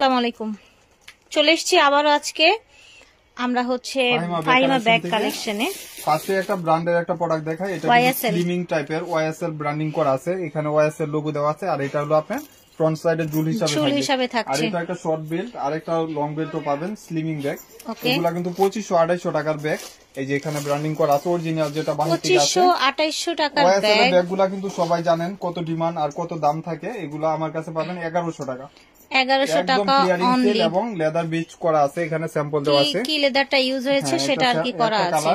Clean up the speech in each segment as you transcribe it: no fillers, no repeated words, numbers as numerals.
আসসালামু আলাইকুম। চলে এসেছি আবার আজকে আমরা হচ্ছে ফাহিমা ব্যাগ কালেকশনে। ফার্স্টে একটা ব্র্যান্ডের একটা প্রোডাক্ট দেখাই। এটা স্লিমিং টাইপের ওয়াইএসএল ব্র্যান্ডিং করা আছে, এখানে ওয়াইএসএল লোগো দেওয়া আছে। আর এটা হলো আপনার ফ্রন্ট সাইডে জুল হিসাবে থাকবে। আর এটা একটা শর্ট বেল্ট আর একটা লং বেল্টও পাবেন স্লিমিং ব্যাগ। এগুলা কিন্তু 2500-2800 টাকার ব্যাগ। এই যে এখানে ব্র্যান্ডিং করা আছে অরিজিনাল, যেটা বাহির থেকে আছে 2500-2800 টাকার ব্যাগ। ওয়াইএসএল ব্যাগগুলা কিন্তু সবাই জানেন কত ডিমান্ড আর কত দাম থাকে। এগুলা আমার কাছে পাবেন 1100 টাকা। 1100 টাকা অনলি। এবং লেদার বিচ করা আছে, এখানে স্যাম্পল দেওয়া আছে কি লেদারটা ইউজ হয়েছে সেটা আর কি করা আছে।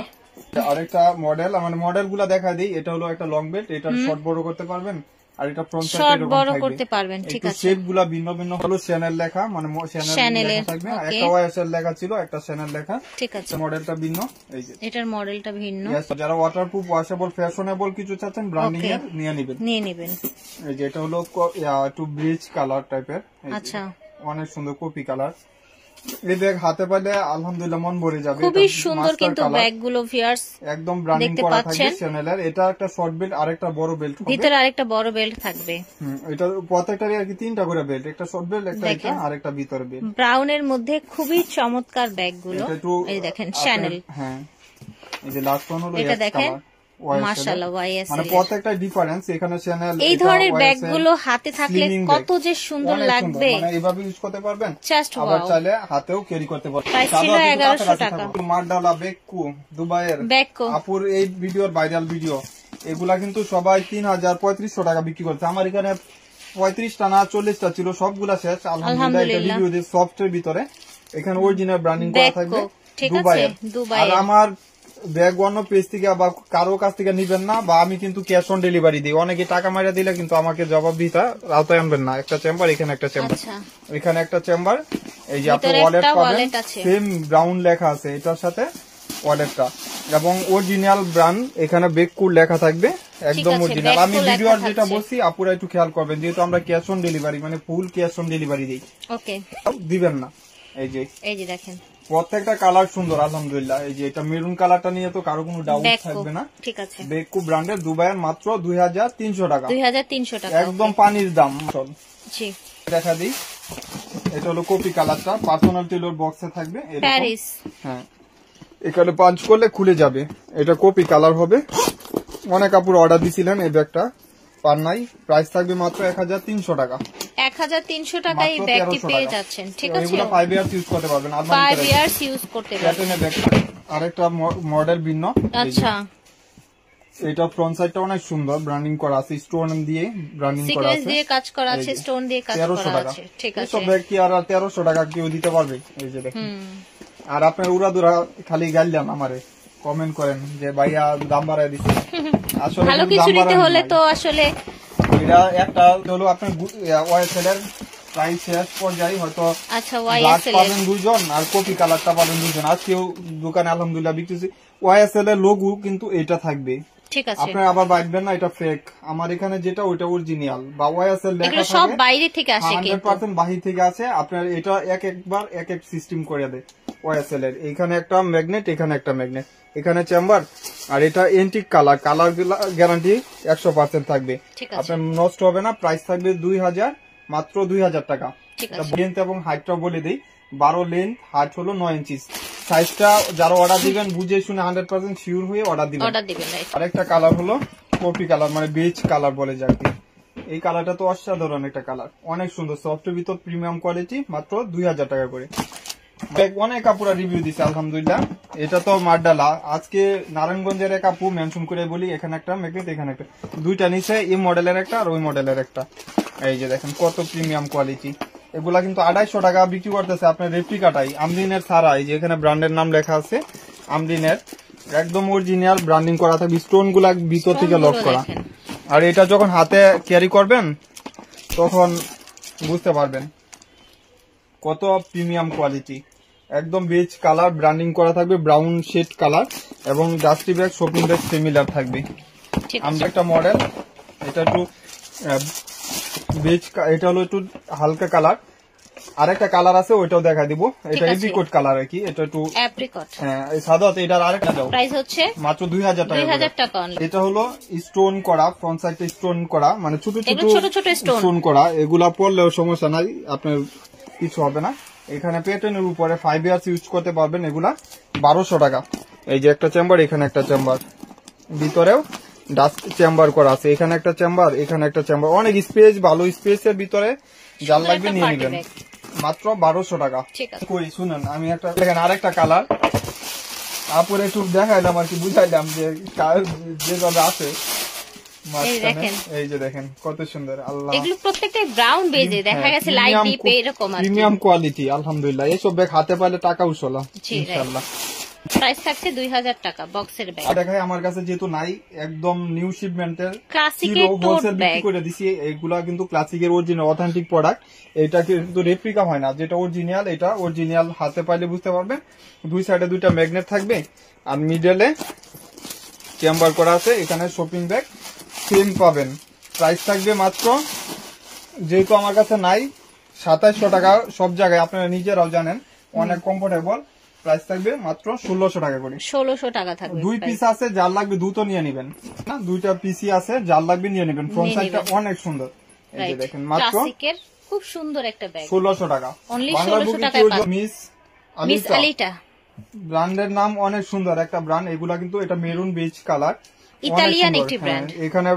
আরেকটা মডেল, আমার মডেলগুলো দেখা দেই। এটা হলো একটা লং বেল্ট, এটা শর্ট বড় করতে পারবেন। আর এটা ফ্রন্ট সাইডে শর্ট বড় করতে পারবেন, ঠিক আছে। শেপগুলো ভিন্ন ভিন্ন হলো, চ্যানেল লেখা মানে চ্যানেল লেখা থাকবে। একটা ওয়াইএসএল লেখা ছিল, একটা চ্যানেল লেখা, ঠিক আছে। মডেলটা ভিন্ন। এই যে এটার মডেলটা ভিন্ন। যারা ওয়াটারপ্রুফ ওয়াশেবল ফ্যাশনেবল কিছু চাচ্ছেন ব্র্যান্ডিং এর নিয়ে নেবেন। এই যে এটা হলো একটু ব্রিজ কালার টাইপের। আচ্ছা, অনেক সুন্দর কপি কালার। এই ব্যাগ হাতে পেলে আলহামদুলিল্লাহ মন ভরে যাবে। খুবই সুন্দর কিন্তু ব্যাগগুলো ভিউয়ার্স একদম ব্র্যান্ডিং করা থাকবে চ্যানেলের। এটা একটা শর্ট বেল্ট আর একটা বড় বেল্ট হবে, ভিতরে আরেকটা বড় বেল্ট থাকবে। এটা প্রত্যেকটারই আর কি তিনটা করে বেল্ট, একটা শর্ট বেল্ট, একটা এটা আর একটা ভিতরে বেল্ট। ব্রাউনের মধ্যে খুবই চমৎকার ব্যাগগুলো। এই দেখেন চ্যানেল। হ্যাঁ, এই যে লাস্ট ওয়ান হলো এটা দেখেন মাশাআল্লাহ ওয়াইএসএল। মানে প্রত্যেকটা ডিফারেন্স। এখানে চ্যানেল এই ধরনের ব্যাগগুলো হাতে থাকলে কত যে সুন্দর লাগবে। মানে এইভাবে ইউজ করতে পারবেন, জাস্ট আবার চাইলে হাতেও ক্যারি করতে পারবেন। প্রাইস ছিল 1100 টাকা। মারডালা বেককু দুবাইয়ের বেককু আপুর এই ভিডিওর ভাইরাল ভিডিও, এগুলা কিন্তু সবাই 3000-3500 টাকা বিক্রি করছে। আমার এখানে 35টা না 40টা ছিল, সবগুলা শেষ আলহামদুলিল্লাহ। এটা রিভিউ দিয়ে সফটের ভিতরে, এখানে অরিজিনাল ব্র্যান্ডিং করা থাকবে দুবাইয়ের। আর আমার ব্যাগ অন্য পেজ থেকে বা কারো কাছ থেকে নিবেন না, বা আমি কিন্তু ক্যাশ অন ডেলিভারি দিই। অনেকে টাকা মাইরা দিলে কিন্তু আমাকে জবাব দিতে রাতে আনবেন না। একটা চেম্বার, এখানে একটা চেম্বার, এখানে একটা চেম্বার। এই যে আপনি ওয়ালেট পাবেন, সেম ব্রাউন লেখা আছে এটার সাথে ওয়ালেটটা, এবং অরিজিনাল ব্র্যান্ড এখানে বেককুর লেখা থাকবে, একদম অরিজিনাল। আমি ভিডিওর যেটা বলছি আপুরা একটু খেয়াল করবেন, যেহেতু আমরা ক্যাশ অন ডেলিভারি মানে ফুল ক্যাশ অন ডেলিভারি দিই। ওকে, দিবেন না। এই যে দেখেন প্রত্যেকটা কালার সুন্দর আলহামদুলিল্লাহ। এই যে এটা মেরুন কালারটা নিয়ে তো কারো কোনো ডাউট থাকবে না, ঠিক আছে। বেককু ব্র্যান্ডের দুবাইয়ের মাত্র 2300 টাকা। 2300 টাকা একদম পানির দাম। জি, দেখা দিই। এটা হলো কপি কালারটা, পার্সোনাল টেলর বক্সে থাকবে প্যারিস। হ্যাঁ, এখানে পাঞ্চ করলে খুলে যাবে। এটা কপি কালার হবে। অনেক কাপড় অর্ডার দিছিলেন, এই ব্যাগটা পার নাই। প্রাইস থাকবে মাত্র 1300 টাকা। 1300 টাকায় এই ব্যাগটি পেয়ে যাচ্ছেন, ঠিক আছে। এগুলো 5 ইয়ার্স ইউজ করতে পারবেন, 5 ইয়ার্স ইউজ করতে পারবেন। আরেকটা মডেল ভিন্ন। আচ্ছা, এটা ফ্রন্ট সাইডটা অনেক সুন্দর ব্র্যান্ডিং করা আছে, স্টোন দিয়ে ব্র্যান্ডিং করা আছে, সিকোয়েন্স দিয়ে কাজ করা আছে, স্টোন দিয়ে কাজ করা আছে, ঠিক আছে। সব ব্যাগ কি আর 1300 টাকা কেউ দিতে পারবে? এই যে দেখুন। আর আপনার উড়াদুরা খালি গাইলাম আমারে কমেন্ট করেন যে ভাইয়া দাম বাড়ায় দিচ্ছে। আসলে ভালো কিছু নিতে হলে তো আসলে এটা একটা হলো আপনার ওয়াইএসএল এর প্রাইস শেষ পর্যায়ে হয়তো। আচ্ছা, ওয়াইএসএল পাবেন দুইজন আর কপি কালারটা পাবেন দুইজন। আজকেও দোকানে আলহামদুলিল্লাহ বিক্রিছি। ওয়াইএসএল এর লোগো কিন্তু এটা থাকবে, ঠিক আছে। আপনারা আবার ভাববেন না এটা ফেক। আমার এখানে যেটা ওইটা অরিজিনাল বা ওয়াইএসএল লেখা থাকে, সব বাইরে থেকে আসে, 100% বাহির থেকে আসে। আপনার এটা একবার এক সিস্টেম করে দেয় ওয়াইএসএল এর। এখানে একটা ম্যাগনেট, এখানে একটা ম্যাগনেট, এখানে চেম্বার। আর এটা এন্টিক কালার গ্যারান্টি 100% থাকবে, আপনার নষ্ট হবে না। প্রাইস থাকবে 2000, মাত্র 2000 টাকা। লেন্থ এবং হাইটটা বলে দিই, 12 লেন্থ, হাইট হলো 9 ইঞ্চি। সাইজটা যারা অর্ডার দিবেন বুঝে শুনে 100% শিওর হয়ে অর্ডার দিবেন। আরেকটা কালার হলো কপি কালার, মানে বেজ কালার বলে যাকে। এই কালারটা তো অসাধারণ একটা কালার, অনেক সুন্দর, সফটের ভিতর প্রিমিয়াম কোয়ালিটি, মাত্র 2000 টাকা করে। অনেক কাপড় রিভিউ দিছে আলহামদুলিল্লাহ। এটা তো মারডালা। আজকে নারায়ণগঞ্জের এক আপু মেনশন করে বলি, এখানে একটা ম্যাগনেট, এখানে একটা, দুইটা নিচে, এই মডেলের একটা আর ওই মডেলের একটা। এই যে দেখেন কত প্রিমিয়াম কোয়ালিটি। এগুলা কিন্তু 250 টাকা বিক্রি করতেছে আপনার রেপ্লিকাটাই, আমরিনের ছাড়া। এই যে এখানে ব্র্যান্ডের নাম লেখা আছে আমরিনের, একদম অরিজিনাল ব্র্যান্ডিং করা থাকবে, স্টোন গুলা ভিতর থেকে লক করা। আর এটা যখন হাতে ক্যারি করবেন তখন বুঝতে পারবেন কত প্রিমিয়াম কোয়ালিটি। একদম বেজ কালার ব্র্যান্ডিং করা থাকবে, ব্রাউন শেড কালার, এবং dusty bag shopping bag similar থাকবে। আমরা একটা মডেল, এটা একটু বেজ, এটা হলো একটু হালকা কালার। আরেকটা কালার আছে, ওইটাও দেখা দিব। এটা এপ্রিকট কালার আর কি, এটা একটু হ্যাঁ সাদা। এটার আরেকটা দাও, প্রাইস হচ্ছে মাত্র 2000 টাকা। এটা হলো স্টোন করা, ফ্রন্ট সাইডে স্টোন করা, মানে ছোট ছোট স্টোন করা। এগুলা পরলেও সমস্যা নাই, আপনার কিছু হবে না। এখানে প্যাটার্নের উপরে 5 ইয়ার্স ইউজ করতে পারবেন, এগুলা 1200 টাকা। এই যে একটা চেম্বার, এখানে একটা চেম্বার, ভিতরেও ডাস্ট চেম্বার করা আছে, এখানে একটা চেম্বার, এখানে একটা চেম্বার, অনেক স্পেস, ভালো স্পেসের ভিতরে যার লাগবে নিয়ে নেবেন, মাত্র 1200 টাকা। কই শুনেন, আমি একটা দেখেন আরেকটা কালার আপুরে একটু দেখাইলাম আর কি, বুঝাইলাম যে যেভাবে আছে। এই যে দেখেন কত সুন্দর, আল্লাহ, এগুলো প্রত্যেকটাই ব্রাউন বেজে দেখা গেছে, লাইট ডিপ এরকম আর প্রিমিয়াম কোয়ালিটি। আলহামদুলিল্লাহ, এইসব ব্যাগ হাতে পাইলে টাকা উসলা ইনশাআল্লাহ। প্রাইস থাকছে 2000 টাকা বক্সের ব্যাগ। দেখাই আমার কাছে যেহেতু নাই, একদম নিউ শিপমেন্টের ক্লাসিকের টোট ব্যাগ, করে দিছি। এগুলা কিন্তু ক্লাসিকের অরিজিনাল অথেন্টিক প্রোডাক্ট, এটা কিন্তু রেপ্লিকা হয় না, যেটা অরিজিনাল এটা অরিজিনাল, হাতে পাইলে বুঝতে পারবেন। দুই সাইডে দুইটা ম্যাগনেট থাকবে আর মিডলে চেম্বার করা আছে, এখানে শপিং ব্যাগ সেম পাবেন। প্রাইস থাকবে মাত্র, যেহেতু আমার কাছে নাই, 2700 টাকা। সব জায়গায় আপনারা নিজেরাও জানেন, অনেক কমফোর্টেবল। প্রাইস থাকবে মাত্র 1600 টাকা করে। 1600 টাকা থাকবে। দুই পিস আছে, যার লাগবে দুটো নিয়ে নেবেন না, দুইটা পিসই আছে, যার লাগবে নিয়ে নেবেন। ফ্রন্ট সাইডটা অনেক সুন্দর, এই যে দেখেন, মাত্র ক্লাসিকের খুব সুন্দর একটা ব্যাগ, 1600 টাকা। অনলি 1600 টাকায় পাবেন। মিস আলিটা ব্র্যান্ডের নাম, অনেক সুন্দর একটা ব্র্যান্ড। এগুলা কিন্তু এটা মেরুন বেজ কালার, ইতালিয়ান একটি ব্র্যান্ড। এখানে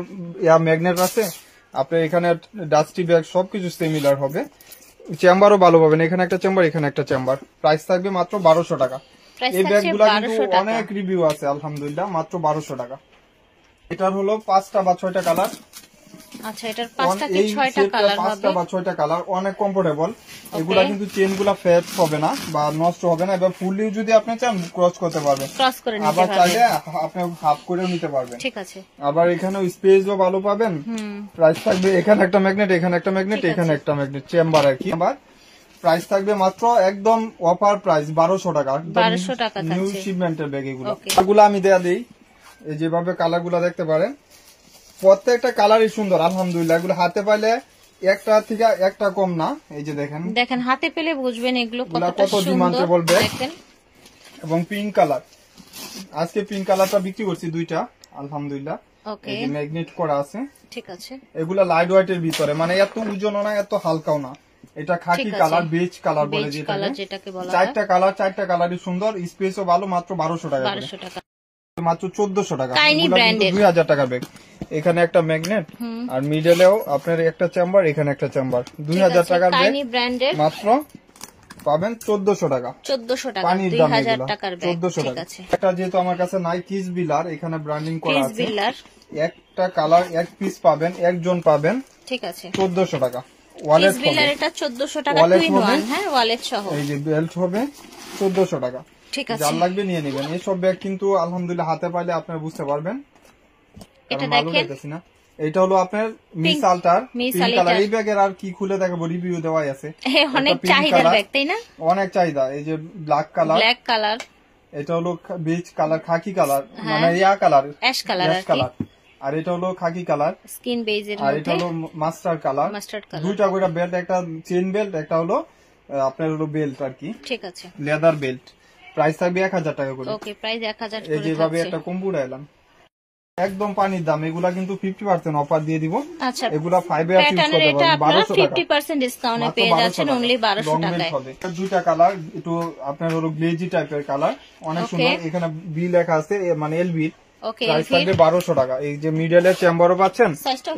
ম্যাগনেট আছে, আপনার এখানে ডাস্টি ব্যাগ সবকিছু সিমিলার হবে। চেম্বারও ভালো পাবেন, এখানে একটা চেম্বার, এখানে একটা চেম্বার। প্রাইস থাকবে মাত্র 1200 টাকা। এই ব্যাগগুলো কিন্তু অনেক রিভিউ আছে আলহামদুলিল্লাহ, মাত্র 1200 টাকা। এটার হলো 5টা বা 6টা কালার। আচ্ছা, এটার 5টা কি 6টা কালার হবে? 5টা বা 6টা কালার, অনেক কমফোর্টেবল। এগুলা কিন্তু চেনগুলা ফেড হবে না বা নষ্ট হবে না। এবার ফুললি যদি আপনি চান ক্রস করতে পারবেন, ক্রস করে নিতে আবার পারবেন, চাইলে আপনি হাফ করেও নিতে পারবেন। ঠিক আছে। আবার এখানে স্পেসও ভালো পাবেন। প্রাইস থাকবে, এখানে একটা ম্যাগনেট, এখানে একটা ম্যাগনেট, এখানে একটা ম্যাগনেট, চেম্বার আর কি। আবার প্রাইস থাকবে মাত্র একদম অফার প্রাইস 1200 টাকা। 1200 টাকা নিউ থাকছে শিপমেন্টের ব্যাগ এগুলো। এগুলো আমি দেয়া দেই, এই যেভাবে কালারগুলো দেখতে পারেন, প্রত্যেকটা কালারই সুন্দর আলহামদুলিল্লাহ। এগুলো হাতে পাইলে একটা থেকে একটা কম না। এই যে দেখেন, দেখেন হাতে পেলে বুঝবেন এগুলো কত ডিমান্ডে বলবে। দেখেন, এবং পিঙ্ক কালার, আজকে পিঙ্ক কালারটা বিক্রি করছি দুইটা আলহামদুলিল্লাহ। ওকে, এই ম্যাগনেট করা আছে, ঠিক আছে। এগুলা লাইট ওয়েটের ভিতরে, মানে এত ওজনও না এত হালকাও না। এটা খাকি কালার, বেজ কালার বলে যেটাকে বলা হয়। চারটা কালারই সুন্দর, স্পেসও ভালো, মাত্র 1200 টাকা। 1200 টাকা, মাত্র 1400 টাকা। টাইনি ব্র্যান্ডের 2000 টাকা ব্যাগ। এখানে একটা ম্যাগনেট আর মিডলেও আপনার একটা চেম্বার, এখানে একটা চেম্বার। 2000 টাকার ব্যাগ, টাইনি ব্র্যান্ডের, মাত্র পাবেন 1400 টাকা। 1400 টাকা, পানির দাম 2000 টাকার ব্যাগ, 1400 ঠিক টাকা। আছে। এটা যেহেতু আমার কাছে নাই, কিস বিলার, এখানে ব্র্যান্ডিং করা কিস আছে। বিলার একটা কালার, এক পিস পাবেন, একজন পাবেন, ঠিক আছে। 1400 টাকা। কিস বিলার এটা 1400 টাকা, 2 in 1, হ্যাঁ, ওয়ালেট সহ। এই যে বেল্ট হবে 1400 টাকা। ঠিক আছে, যার লাগবে নিয়ে নেবেন। এই সব ব্যাগ কিন্তু আলহামদুলিল্লাহ হাতে পাইলে আপনারা বুঝতে পারবেন। এটা দেখেন, এটা হলো আপনার মিস আল্টার পিঙ্ক কালার। এই ব্যাগের আর কি খুলে দেখাবো, রিভিউ দেওয়াই আছে। অনেক চাহিদার ব্যাগ, তাই না? অনেক চাহিদা। এই যে ব্ল্যাক কালার, এটা হলো বেজ কালার, খাকি কালার, মানে ইয়া কালার, অ্যাশ কালার, আর এটা হলো খাকি কালার, স্কিন বেজের আর এটা হলো মাস্টার্ড কালার। দুইটা করে বেল্ট, একটা চেইন বেল্ট, একটা হলো আপনার হলো বেল্ট আর কি, ঠিক আছে, লেদার বেল্ট। প্রাইস থাকবে 1000 টাকা করে। ওকে, প্রাইস 1000 করে। এই যেভাবে একটা কম্পিউটার এলাম, একদম পানির দাম। এগুলা কিন্তু 50% অফার দিয়ে দিব। আচ্ছা, এগুলা 5 এ ইউজ করতে পারবেন, 1200 টাকা 50% ডিসকাউন্টে পেয়ে যাচ্ছেন অনলি 1200 টাকায়। দুইটা কালার, একটু আপনার হলো গ্লেজি টাইপের কালার, অনেক সুন্দর। এখানে বি লেখা আছে, মানে এলবি। ওকে, প্রাইস থাকবে 1200 টাকা। এই যে মিডলের চেম্বারও পাচ্ছেন,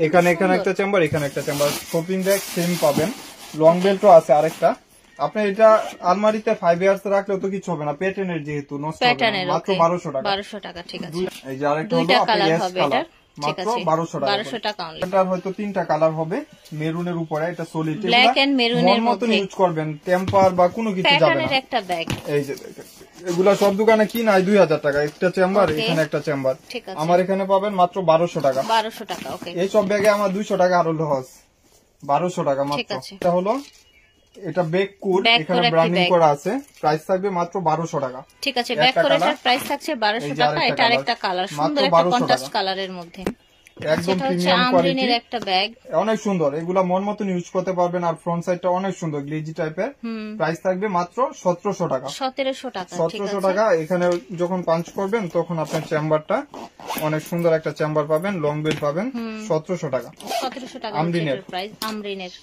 এখানে একটা চেম্বার, এখানে একটা চেম্বার। শপিং ব্যাগ সেম পাবেন, লং বেল্টও আছে আরেকটা। আপনি এটা আলমারিতে 5 ইয়ার্স রাখলেও তো কিছু হবে না, প্যাটার্নের যেহেতু নষ্ট হবে না। মাত্র 1200 টাকা। 1200 টাকা, ঠিক আছে। এই যে আরেকটা হলো আপনার এস কালার, মাত্র 1200 টাকা। 1200 টাকা অনলি। এটার হয়তো 3টা কালার হবে, মেরুনের উপরে, এটা সলিড, ব্ল্যাক এন্ড মেরুনের মধ্যে ইউজ করবেন, টেম্পার বা কোনো কিছু যাবে না। প্যাটার্নের একটা ব্যাগ, এই যে দেখেন, এগুলা সব দোকানে কি নাই 2000 টাকা। একটা চেম্বার, এখানে একটা চেম্বার, আমার এখানে পাবেন মাত্র 1200 টাকা। 1200 টাকা, ওকে। এই সব ব্যাগে আমার 200 টাকা আরো লস, 1200 টাকা মাত্র। এটা হলো, এটা ব্যাক কুল, এখানে ব্র্যান্ডিং করা আছে। প্রাইস থাকবে মাত্র 1200 টাকা, ঠিক আছে। ব্যাক কোরেটার প্রাইস থাকছে 1200 টাকা। এটা আরেকটা কালার, সুন্দর একটা কন্ট্রাস্ট কালারের মধ্যে, একদম প্রিমিয়াম কোয়ালিটির একটা ব্যাগ, অনেক সুন্দর। এগুলা মন মতন ইউজ করতে পারবেন। আর ফ্রন্ট সাইডটা অনেক সুন্দর, গ্লেজি টাইপের। প্রাইস থাকবে মাত্র 1700 টাকা। 1700 টাকা, 1700 টাকা। এখানে যখন পাঞ্চ করবেন তখন আপনার চেম্বারটা অনেক সুন্দর একটা চেম্বার পাবেন, লং বেল পাবেন। 1700 টাকা, 1700 টাকা আমরিনের প্রাইস। আমরিনের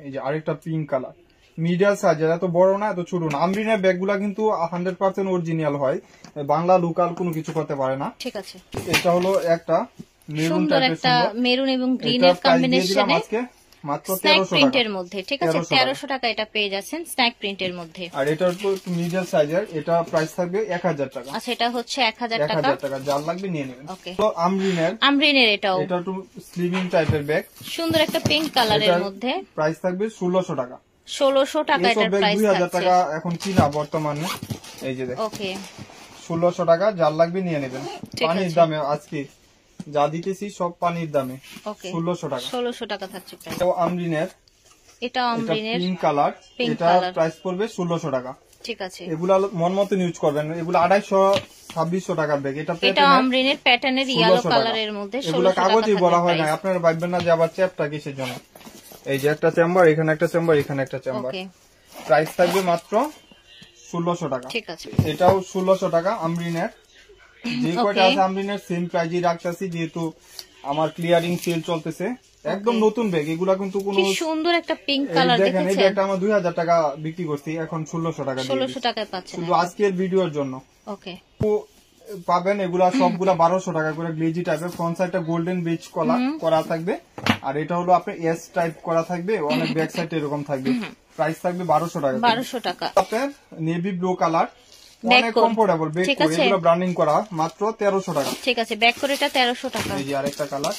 এই যে আরেকটা পিঙ্ক কালার, মিডিয়াম সাইজের, এত বড় না এত ছোট না। আমরিনের ব্যাগগুলা কিন্তু 100% অরিজিনাল হয়, বাংলা লোকাল কোনো কিছু করতে পারে না। ঠিক আছে, এটা হলো একটা মেরুন সুন্দর টাইপের, একটা মেরুন এবং গ্রিনের কম্বিনেশনে আজকে মাত্র স্ন্যাক 1300 প্রিন্টের টাকা। মধ্যে। ঠিক আছে, 1300 টাকা এটা পেয়ে যাচ্ছেন স্ন্যাক প্রিন্টের মধ্যে। আর এটা একটু মিডিয়াম সাইজের, এটা প্রাইস থাকবে 1000 টাকা। আচ্ছা, এটা হচ্ছে 1000 টাকা। 1000 টাকা, যার লাগবে নিয়ে নেবেন। ওকে, তো আমরিনের এটাও এটা একটু স্লিভিং টাইপের ব্যাগ, সুন্দর একটা পিঙ্ক কালারের মধ্যে। প্রাইস থাকবে 1600 টাকা। 1600 টাকা এটার প্রাইস 2000 থাকছে। টাকা এখন কিনা বর্তমানে, এই যে দেখ। ওকে, 1600 টাকা, যার লাগবে নিয়ে নেবেন। পানির দামে আজকে যা দিতেছি সব পানির দামে। ওকে, 1600 টাকা। 1600 টাকা থাকছে প্রাইস। তো আমরিনের, এটা আমরিনের পিঙ্ক কালার, Pink এটা color। প্রাইস পড়বে 1600 টাকা। ঠিক আছে, এগুলা মন মতন ইউজ করবেন, এগুলা 250-2600 টাকার ব্যাগ। এটা এটা আমরিনের প্যাটার্নের ইয়েলো 1600 কালারের মধ্যে এগুলা 1600 টাকা কাগজই বলা হয় না, প্রাইস। আপনারা ভাববেন না যে আবার চ্যাপটা কিসের জন্য। এই যে একটা চেম্বার, এখানে একটা চেম্বার, এখানে একটা চেম্বার। ওকে, প্রাইস থাকবে মাত্র 1600 টাকা। ঠিক আছে, এটাও 1600 টাকা আমরিনের। যে কয়টা আছে আমরিনের সেম প্রাইজই রাখতেছি, যেহেতু আমার ক্লিয়ারিং সেল চলতেছে। একদম নতুন ব্যাগ, এগুলা কিন্তু কোনো কি সুন্দর একটা পিঙ্ক কালার দেখেন, এই দেখেছেন। ব্যাগটা আমরা 2000 টাকা বিক্রি করছি, এখন 1600 টাকা দিয়ে 1600 দিচ্ছি। টাকায় পাচ্ছেন শুধু আজকের ভিডিওর জন্য। ওকে, তো পাবেন এগুলা সবগুলা 1200 টাকা করে, গ্লেজি টাইপের। ফ্রন্ট সাইডটা গোল্ডেন বেজ করা থাকবে, আর এটা হলো আপনার এস টাইপ করা থাকবে, অনেক ব্যাক সাইড এরকম থাকবে। প্রাইস থাকবে 1200 টাকা। 1200 টাকা। আপনার নেভি ব্লু কালার, ব্যাক অনেক কোট। কমফোর্টেবল ব্যাগ ঠিক করে, আছে, এগুলো ব্র্যান্ডিং করা, মাত্র 1300 টাকা। ঠিক আছে, ব্যাক করে এটা 1300 টাকা। এই যে আরেকটা কালার,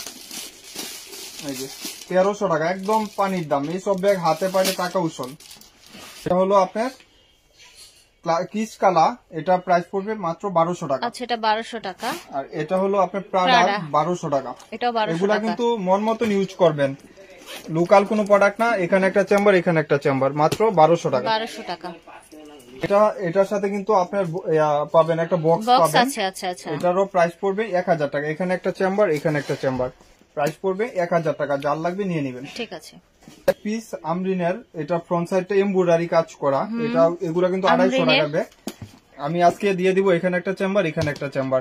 এই যে 1300 টাকা, একদম পানির দাম। এই সব ব্যাগ হাতে পাইলে টাকা উসল। এটা হলো আপনার কিস কালা, এটা প্রাইস পড়বে মাত্র 1200 টাকা। আচ্ছা, এটা 1200 টাকা। আর এটা হলো আপনার প্রাডা, 1200 টাকা। এটাও 1200 এগুলা টাকা। কিন্তু মন মতন ইউজ করবেন, লোকাল কোনো প্রোডাক্ট না। এখানে একটা চেম্বার, এখানে একটা চেম্বার, মাত্র 1200 টাকা। 1200 টাকা। এটার সাথে কিন্তু আপনার পাবেন একটা বক্স বক্স পাবেন। আছে, আচ্ছা আচ্ছা। এটারও প্রাইস পড়বে 1000 টাকা। এখানে একটা চেম্বার, এখানে একটা চেম্বার, প্রাইস পড়বে 1000 টাকা। যার লাগবে নিয়ে নেবেন। ঠিক আছে, পিস আমরিনের, এটা ফ্রন্ট সাইডটা এমব্রয়ডারি কাজ করা। এটা এগুলা কিন্তু 250 টাকা ব্যাগ। আমি আজকে দিয়ে দিব। এখানে একটা চেম্বার, এখানে একটা চেম্বার,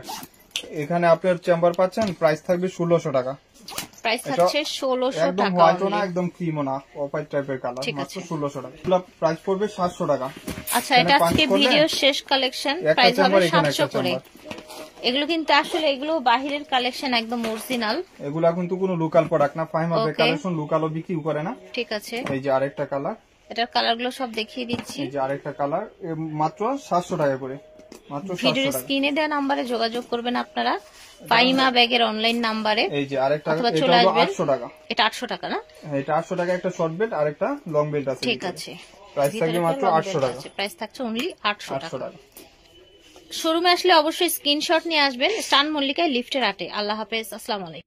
এখানে আপনার চেম্বার পাচ্ছেন। প্রাইস থাকবে 1600 টাকা। প্রাইস থাকছে 1600 একদম টাকা। হোয়াইটও না, একদম ক্রিমও না, অফ হোয়াইট টাইপের কালার, ঠিক মাত্র আছে। 1600 টাকা। এগুলা প্রাইস পড়বে 700 টাকা। আচ্ছা, এটা আজকে ভিডিওর শেষ কালেকশন, একটা প্রাইস হবে চেম্বার, এখানে 700 একটা করে। চেম্বার। এগুলো কিন্তু আসলে এগুলো বাহিরের কালেকশন, একদম অরিজিনাল। এগুলা কিন্তু কোনো লোকাল প্রোডাক্ট না। ফাইমা Okay. ব্যাগ কালেকশন লোকালও বিক্রি করে না। ঠিক আছে, এই যে আরেকটা কালার, এটার কালারগুলো সব দেখিয়ে দিচ্ছি। এই যে আরেকটা কালার, মাত্র 700 টাকা করে, মাত্র 700 ভিডিওর টাকা। স্ক্রিনে দেওয়া নাম্বারে যোগাযোগ করবেন আপনারা, ফাইমা ব্যাগের অনলাইন নাম্বারে। এই যে আরেকটা, অথবা এটা চলে হলো আসবেন। 800 টাকা। এটা 800 টাকা না? হ্যাঁ, এটা 800 টাকা। একটা শর্ট বেল্ট আর একটা লং বেল্ট আছে। ঠিক আছে, প্রাইস থাকবে মাত্র 800 টাকা। প্রাইস থাকছে অনলি 800 800 টাকা। টাকা। শোরুমে আসলে অবশ্যই স্ক্রিনশট নিয়ে আসবেন। স্টান মল্লিকায় লিফটের 8-এ। আল্লাহ হাফেজ, আসসালামু আলাইকুম।